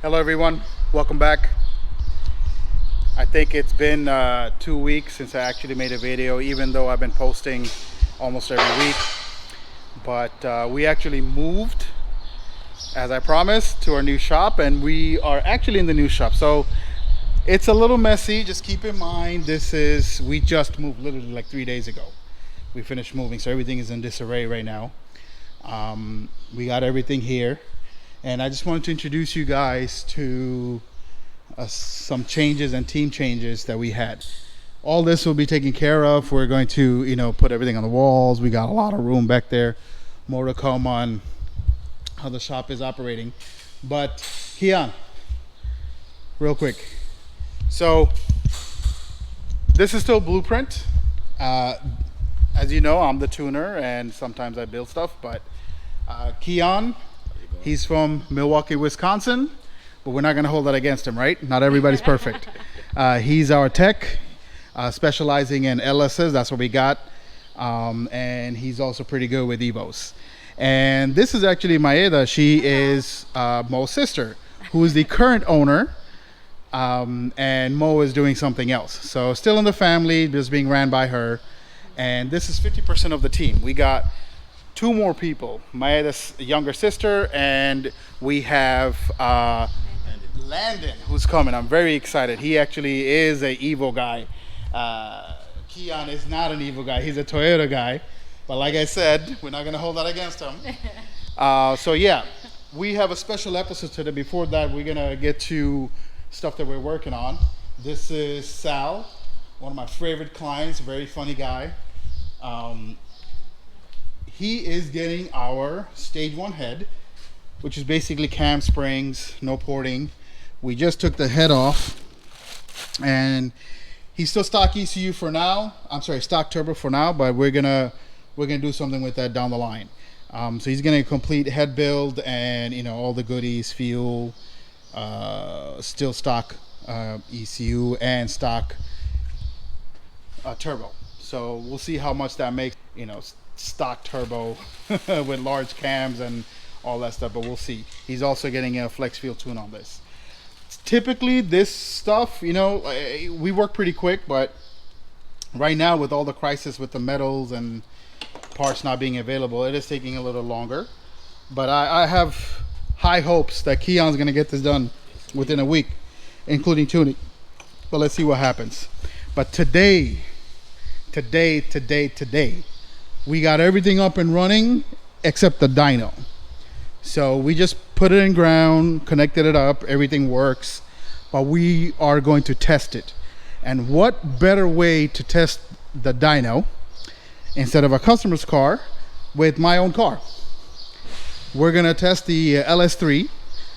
Hello everyone, welcome back. I think it's been 2 weeks since I actually made a video, even though I've been posting almost every week. But we actually moved, as I promised, to our new shop, and we are actually in the new shop. So it's a little messy, just keep in mind we just moved literally like 3 days ago. We finished moving, so everything is in disarray right now. We got everything here, and I just wanted to introduce you guys to some changes and team changes that we had. All this will be taken care of. We're going to, put everything on the walls. We got a lot of room back there. More to come on how the shop is operating. But Kian, real quick. So this is still blueprint. As you know, I'm the tuner, and sometimes I build stuff. But Kian, he's from Milwaukee, Wisconsin, but we're not going to hold that against him, right? Not everybody's perfect. He's our tech, specializing in LSs. That's what we got. And he's also pretty good with Evos. And this is actually Maeda. She is Mo's sister, who is the current owner. And Mo is doing something else. So still in the family, just being ran by her. And this is 50% of the team. We got two more people, Maeda's younger sister, and we have Landon, who's coming. I'm very excited. He actually is a Evo guy. Kian is not an Evo guy. He's a Toyota guy. But like I said, we're not going to hold that against him. So yeah, we have a special episode today. Before that, we're going to get to stuff that we're working on. This is Sal, one of my favorite clients, very funny guy. He is getting our stage 1 head, which is basically cam springs, no porting. We just took the head off, and he's still stock ECU for now. I'm sorry, stock turbo for now, but we're gonna do something with that down the line. So he's gonna complete head build and all the goodies, fuel, still stock ECU and stock turbo. So we'll see how much that makes, stock turbo with large cams and all that stuff, but we'll see. He's also getting a flex fuel tune on this. Typically this stuff, we work pretty quick, but right now with all the crisis with the metals and parts not being available, it is taking a little longer. But I have high hopes that Kian's gonna get this done within a week, including tuning. But let's see what happens. But today, we got everything up and running except the dyno. So we just put it in ground, connected it up, everything works, but we are going to test it. And what better way to test the dyno instead of a customer's car with my own car? We're gonna test the LS3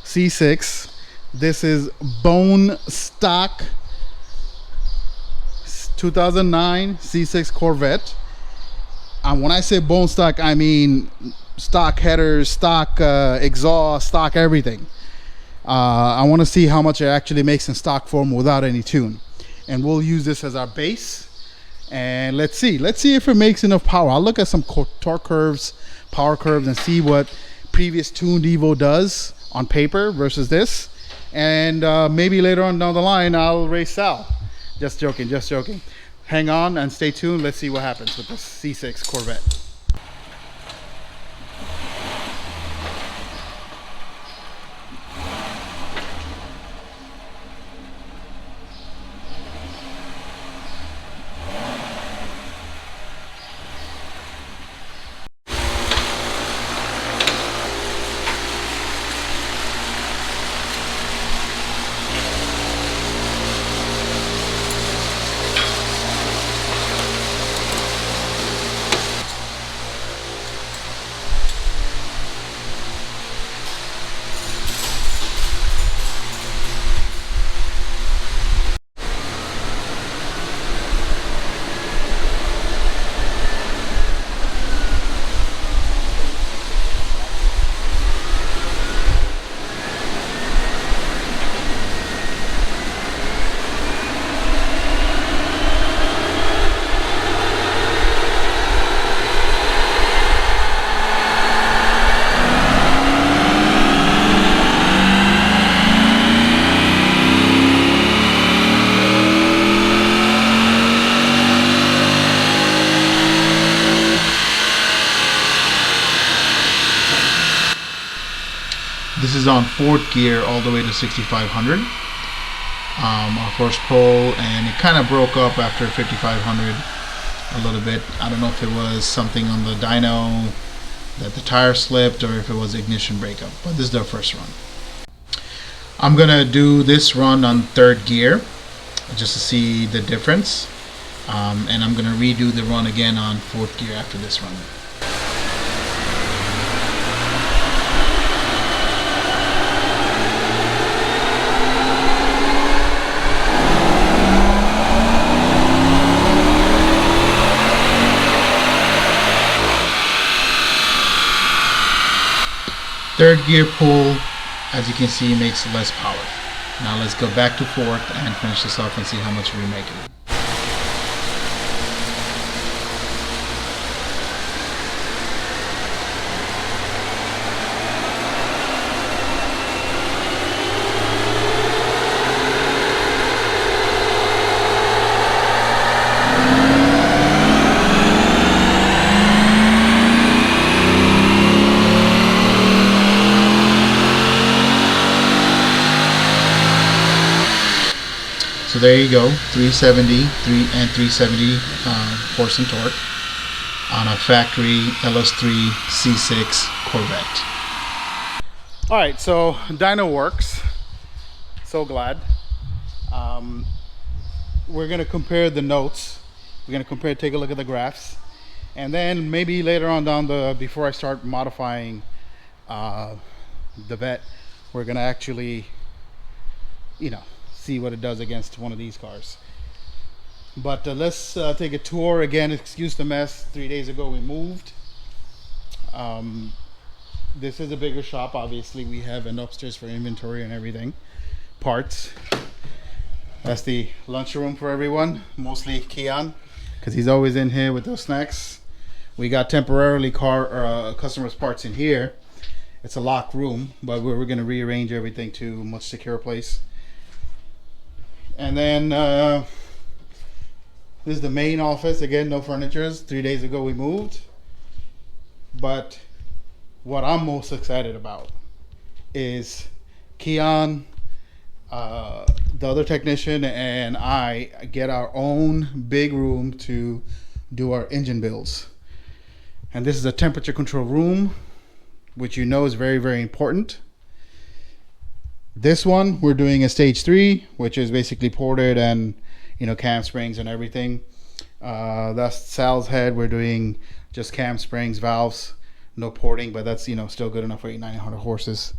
C6. This is bone stock 2009 C6 Corvette. And when I say bone stock, I mean stock headers, stock exhaust, stock everything. I want to see how much it actually makes in stock form without any tune. And we'll use this as our base. And let's see if it makes enough power. I'll look at some torque curves, power curves, and see what previous tuned Evo does on paper versus this. And maybe later on down the line, I'll race Sal. Just joking. Hang on and stay tuned. Let's see what happens with this C6 Corvette. This is on 4th gear all the way to 6500. Our first pull, and it kind of broke up after 5500 a little bit. I don't know if it was something on the dyno that the tire slipped or if it was ignition breakup, but this is our first run. I'm gonna do this run on 3rd gear just to see the difference, and I'm gonna redo the run again on 4th gear after this run. Third gear pull, as you can see, makes less power. Now let's go back to 4th and finish this off and see how much we're making. So there you go, 370 and 370 force and torque on a factory LS3 C6 Corvette. Alright, so dyno works. So glad. We're going to compare the notes. We're going to take a look at the graphs. And then maybe later on before I start modifying the vet, we're going to actually, see what it does against one of these cars. But let's take a tour again. Excuse the mess. 3 days ago we moved. This is a bigger shop. Obviously we have an upstairs for inventory and everything, parts. That's the lunchroom for everyone, mostly Keon, because he's always in here with those snacks. We got temporarily customers' parts in here. It's a locked room, but we're going to rearrange everything to a much secure place. And then this is the main office. Again, no furniture. 3 days ago we moved. But what I'm most excited about is Keon, the other technician, and I get our own big room to do our engine builds. And this is a temperature control room, which is very, very important. This one we're doing a stage 3, which is basically ported and cam springs and everything. That's Sal's head. We're doing just cam springs, valves, no porting, but that's still good enough for 8,900 horses.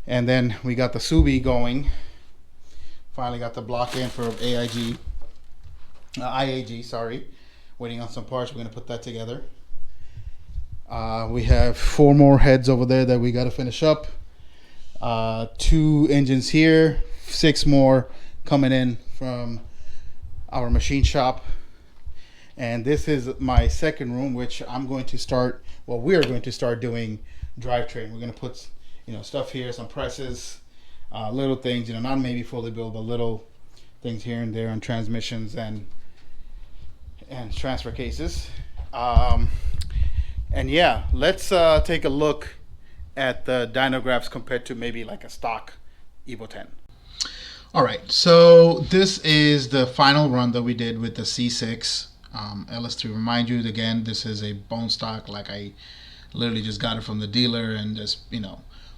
And then we got the Subi going. Finally got the block in for IAG, sorry. Waiting on some parts. We're gonna put that together. We have 4 more heads over there that we got to finish up. 2 engines here, 6 more coming in from our machine shop. And this is my second room, which we're going to start doing drivetrain. We're going to put stuff here, some presses, little things, not maybe fully built, but little things here and there on transmissions and transfer cases. And yeah, let's take a look at the dyno graphs compared to maybe like a stock Evo 10. All right, so this is the final run that we did with the C6 LS3. Remind you again, this is a bone stock. Like I literally just got it from the dealer, and just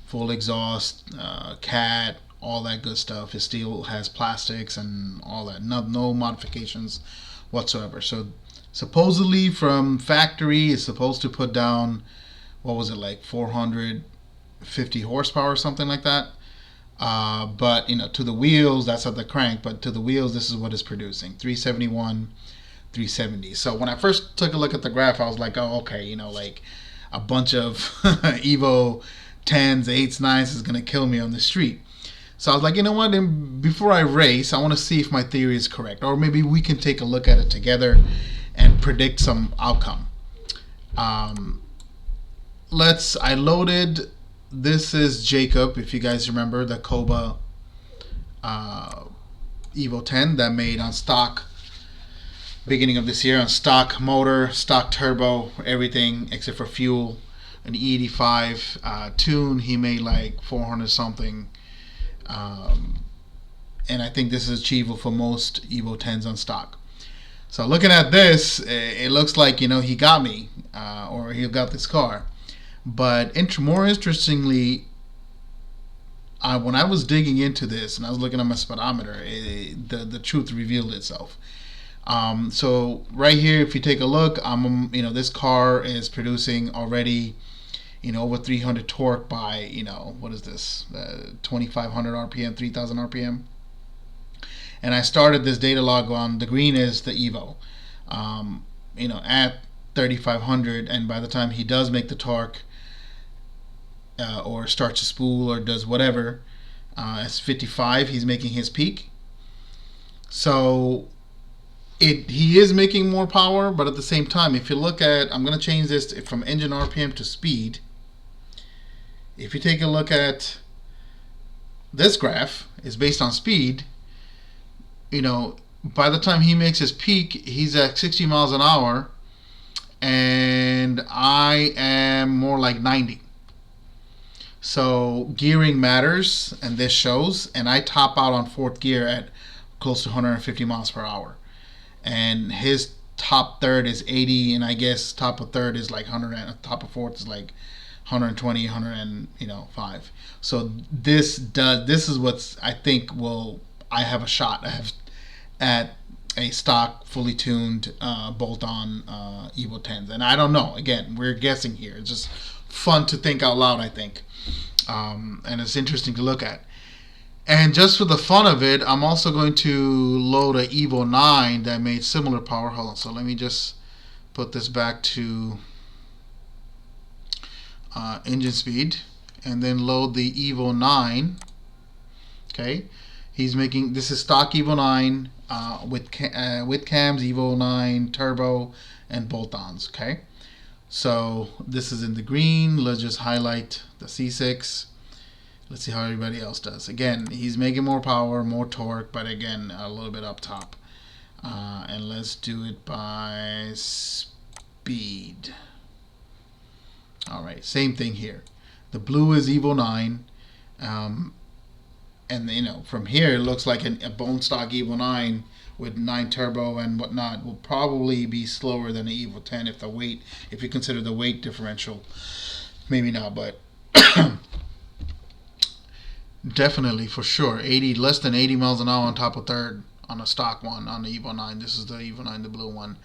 full exhaust, cat, all that good stuff. It still has plastics and all that. No modifications whatsoever. So supposedly from factory, it's supposed to put down, what was it, like 450 horsepower or something like that. But to the wheels, that's at the crank, but to the wheels, this is what it's producing: 371, 370. So when I first took a look at the graph, I was like, oh, okay, like a bunch of Evo 10s, 8s, 9s is gonna kill me on the street. So I was like, you know what, then before I race, I want to see if my theory is correct, or maybe we can take a look at it together and predict some outcome. I loaded, this is Jacob, if you guys remember, the Koba Evo 10 that made on stock beginning of this year, on stock motor, stock turbo, everything except for fuel, an E85 tune, he made like 400 something. And I think this is achievable for most Evo 10s on stock. So looking at this, it looks like, you know, he got me, or he got this car. But more interestingly, when I was digging into this and I was looking at my speedometer, the truth revealed itself. So right here, if you take a look, you know, this car is producing already, you know, over 300 torque by, you know, what is this, 2,500 RPM, 3,000 RPM. And I started this data log on, the green is the Evo, you know, at 3,500, and by the time he does make the torque, or starts to spool or does whatever, at 55, he's making his peak. So he is making more power, but at the same time, if you look at, I'm going to change this from engine RPM to speed. If you take a look at this graph, is based on speed. You know, by the time he makes his peak, he's at 60 miles an hour, and I am more like 90. So gearing matters, and this shows. And I top out on fourth gear at close to 150 miles per hour, and his top third is 80, and I guess top of third is like 100, and top of fourth is like 120, 105. So this is what's, I think, I have a shot at a stock fully tuned bolt-on Evo 10s. And I don't know, again, we're guessing here. It's just fun to think out loud, I think, and it's interesting to look at. And just for the fun of it, I'm also going to load a Evo 9 that made similar power. Hold on, so let me just put this back to engine speed, and then load the Evo 9. Okay, he's making, this is stock Evo 9 with cams, Evo 9 turbo, and bolt-ons. Okay, so this is in the green. Let's just highlight the C6. Let's see how everybody else does. Again, he's making more power, more torque, but again, a little bit up top. And let's do it by speed. All right, same thing here. The blue is Evo 9. And you know, from here it looks like a bone stock Evo 9 with 9 turbo and whatnot will probably be slower than an Evo 10 if you consider the weight differential. Maybe not, but definitely for sure less than 80 miles an hour on top of third on a stock one on the Evo 9. This is the Evo 9, the blue one.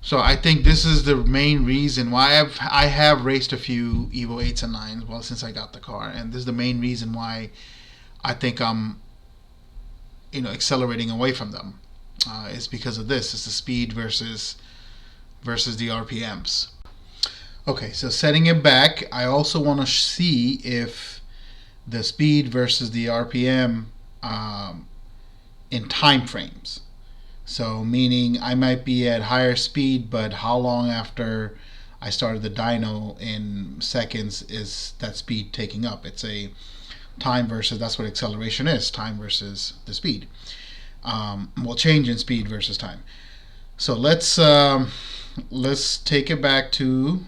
So I think this is the main reason why I have raced a few Evo 8s and 9s, well, since I got the car, and this is the main reason why I think I'm, you know, accelerating away from them. It's because of this. It's the speed versus the RPMs. Okay, so setting it back, I also want to see if the speed versus the RPM in time frames. So meaning I might be at higher speed, but how long after I started the dyno in seconds is that speed taking up? It's a time versus, that's what acceleration is, time versus the speed. Well, change in speed versus time. So let's take it back to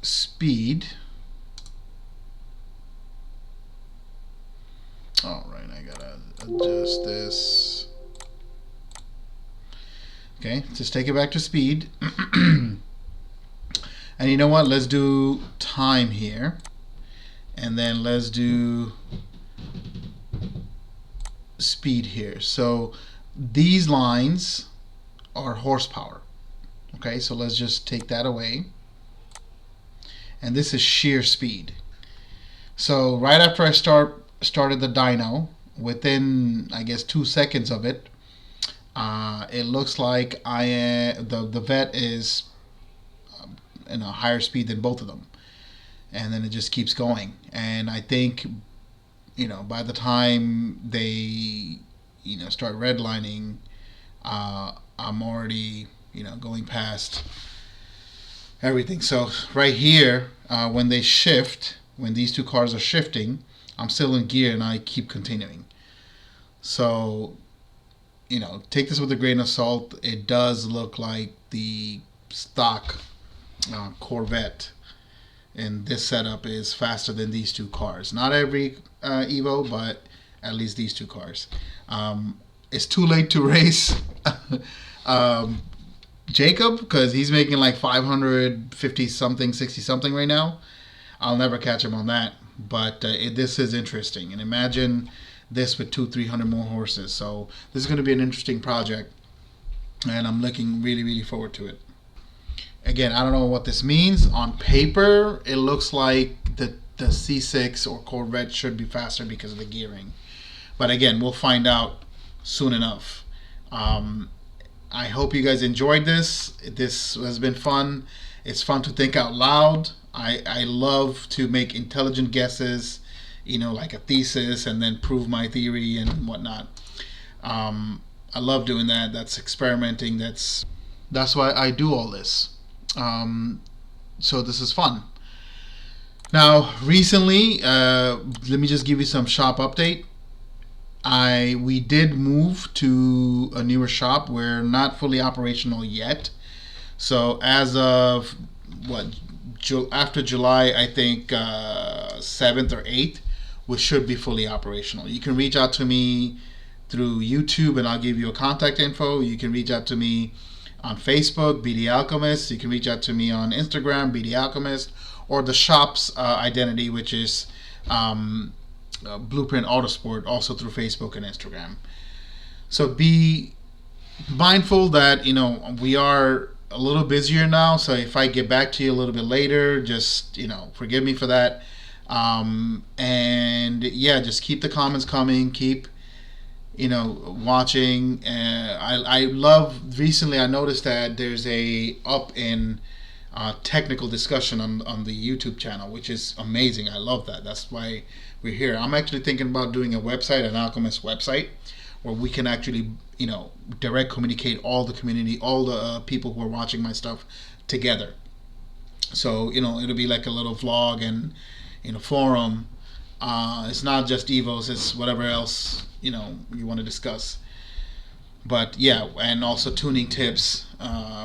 speed. All right, I gotta adjust this. Okay, just take it back to speed. And you know what? Let's do time here. And then let's do speed here. So these lines are horsepower. Okay, so let's just take that away. And this is sheer speed. So right after I started the dyno, within I guess 2 seconds of it, it looks like the vet is in a higher speed than both of them, and then it just keeps going. And I think, you know, by the time they, you know, start redlining, I'm already, you know, going past everything. So right here, when they shift, when these two cars are shifting, I'm still in gear and I keep continuing. So, you know, take this with a grain of salt. It does look like the stock Corvette in this setup is faster than these two cars. Not every Evo, but at least these two cars. It's too late to race Jacob, because he's making like 550 something, 60 something right now. I'll never catch him on that, but this is interesting. And imagine this with 200-300 more horses. So this is going to be an interesting project, and I'm looking really forward to it. Again, I don't know what this means. On paper, it looks like the C6 or Corvette should be faster because of the gearing. But again, we'll find out soon enough. I hope you guys enjoyed this. This has been fun. It's fun to think out loud. I love to make intelligent guesses, you know, like a thesis, and then prove my theory and whatnot. I love doing that. That's experimenting. That's why I do all this. So this is fun. Now, recently, let me just give you some shop update. We did move to a newer shop. We're not fully operational yet. So as of after July, I think 7th or 8th, we should be fully operational. You can reach out to me through YouTube, and I'll give you a contact info. You can reach out to me on Facebook, BD Alchemist. You can reach out to me on Instagram, BD Alchemist, or the shop's identity, which is Blueprint Autosport, also through Facebook and Instagram. So be mindful that, you know, we are a little busier now. So if I get back to you a little bit later, just, you know, forgive me for that. And yeah, just keep the comments coming. Keep, you know, watching. I love, recently I noticed that there's a up in technical discussion on the YouTube channel, which is amazing. I love that. That's why we're here. I'm actually thinking about doing a website, an Alchemist website, where we can actually, you know, direct communicate all the community, all the people who are watching my stuff together. So, you know, it'll be like a little vlog and, you know, forum. It's not just Evos, it's whatever else, you know, you want to discuss. But yeah, and also tuning tips,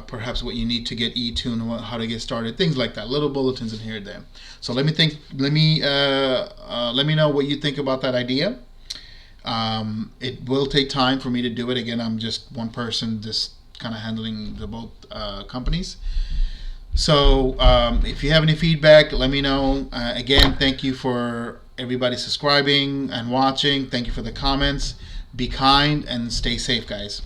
perhaps what you need to get e-tune, how to get started, things like that, little bulletins in here and there. So let me know what you think about that idea. It will take time for me to do it. Again, I'm just one person, just kind of handling the both companies. So if you have any feedback, let me know. Again, thank you for everybody subscribing and watching. Thank you for the comments. Be kind and stay safe, guys.